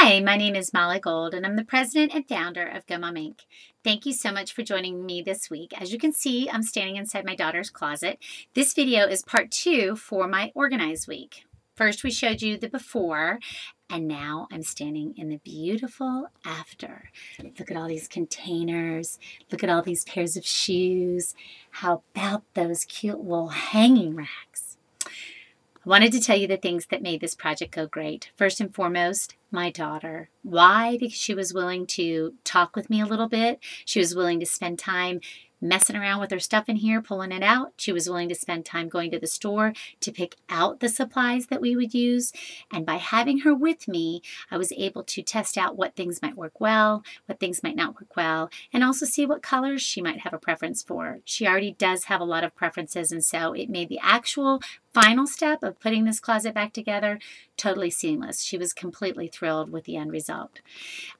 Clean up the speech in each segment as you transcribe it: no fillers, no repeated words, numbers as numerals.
Hi, my name is Molly Gold, and I'm the president and founder of Go Mom Inc. Thank you so much for joining me this week. As you can see, I'm standing inside my daughter's closet. This video is part 2 for my Organize Week. First, we showed you the before, and now I'm standing in the beautiful after. Look at all these containers. Look at all these pairs of shoes. How about those cute little hanging racks? I wanted to tell you the things that made this project go great. First and foremost, my daughter. Why? Because she was willing to talk with me a little bit. She was willing to spend time messing around with her stuff in here, pulling it out. She was willing to spend time going to the store to pick out the supplies that we would use. And by having her with me, I was able to test out what things might work well, what things might not work well, and also see what colors she might have a preference for. She already does have a lot of preferences, and so it made the actual final step of putting this closet back together totally seamless. She was completely thrilled with the end result.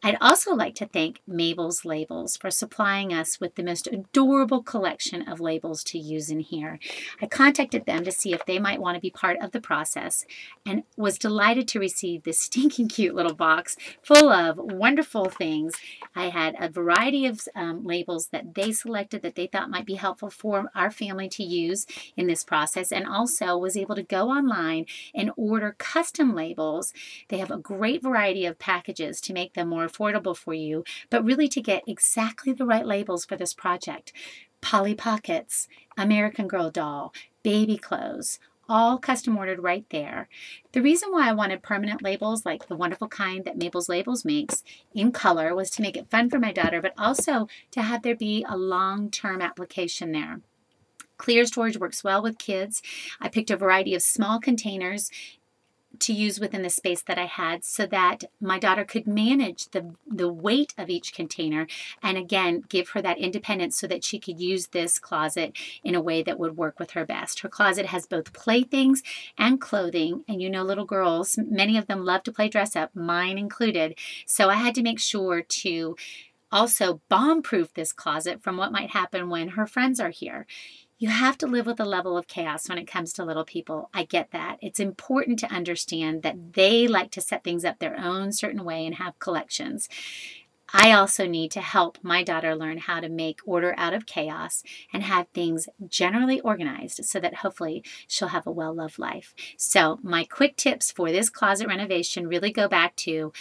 I'd also like to thank Mabels Labels for supplying us with the most adorable collection of labels to use in here. I contacted them to see if they might want to be part of the process and was delighted to receive this stinking cute little box full of wonderful things. I had a variety of labels that they selected that they thought might be helpful for our family to use in this process, and also was able to go online and order custom labels. They have a great variety of packages to make them more affordable for you, but really to get exactly the right labels for this project. Polly Pockets, American Girl doll, baby clothes, all custom ordered right there. The reason why I wanted permanent labels like the wonderful kind that Mabels Labels makes in color was to make it fun for my daughter, but also to have there be a long-term application there. Clear storage works well with kids. I picked a variety of small containers to use within the space that I had so that my daughter could manage the weight of each container, and again give her that independence so that she could use this closet in a way that would work with her best. Her closet has both playthings and clothing, and you know little girls, many of them love to play dress up, mine included, so I had to make sure to also bomb-proof this closet from what might happen when her friends are here. You have to live with a level of chaos when it comes to little people. I get that. It's important to understand that they like to set things up their own certain way and have collections. I also need to help my daughter learn how to make order out of chaos and have things generally organized so that hopefully she'll have a well-loved life. So my quick tips for this closet renovation really go back to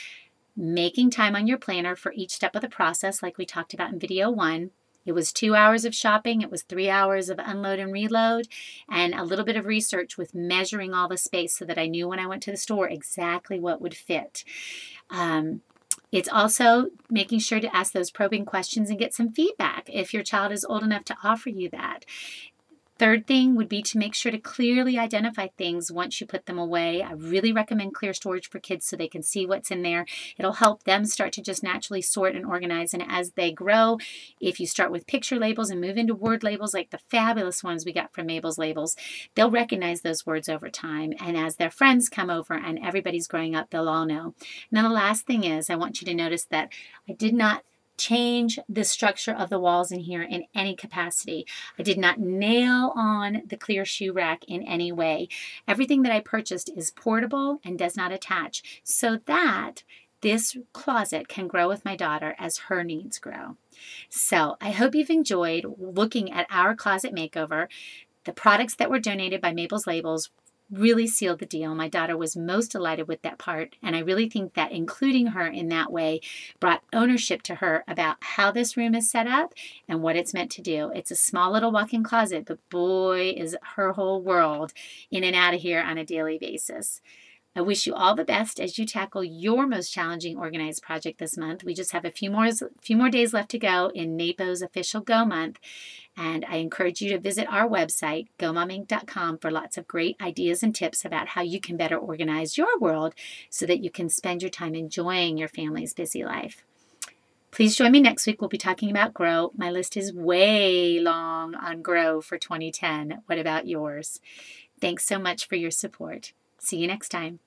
making time on your planner for each step of the process like we talked about in video 1. It was 2 hours of shopping, it was 3 hours of unload and reload, and a little bit of research with measuring all the space so that I knew when I went to the store exactly what would fit. It's also making sure to ask those probing questions and get some feedback if your child is old enough to offer you that. Third thing would be to make sure to clearly identify things once you put them away. I really recommend clear storage for kids so they can see what's in there. It'll help them start to just naturally sort and organize. And as they grow, if you start with picture labels and move into word labels like the fabulous ones we got from Mabels Labels, they'll recognize those words over time. And as their friends come over and everybody's growing up, they'll all know. Now, the last thing is I want you to notice that I did not change the structure of the walls in here in any capacity. I did not nail on the clear shoe rack in any way. Everything that I purchased is portable and does not attach so that this closet can grow with my daughter as her needs grow. So I hope you've enjoyed looking at our closet makeover. The products that were donated by Mabels Labels really sealed the deal. My daughter was most delighted with that part, and I really think that including her in that way brought ownership to her about how this room is set up and what it's meant to do. It's a small little walk-in closet, but boy, is her whole world in and out of here on a daily basis. I wish you all the best as you tackle your most challenging organized project this month. We just have a few more days left to go in NAPO's official Go Month. And I encourage you to visit our website, gomominc.com, for lots of great ideas and tips about how you can better organize your world so that you can spend your time enjoying your family's busy life. Please join me next week. We'll be talking about Grow. My list is way long on Grow for 2010. What about yours? Thanks so much for your support. See you next time.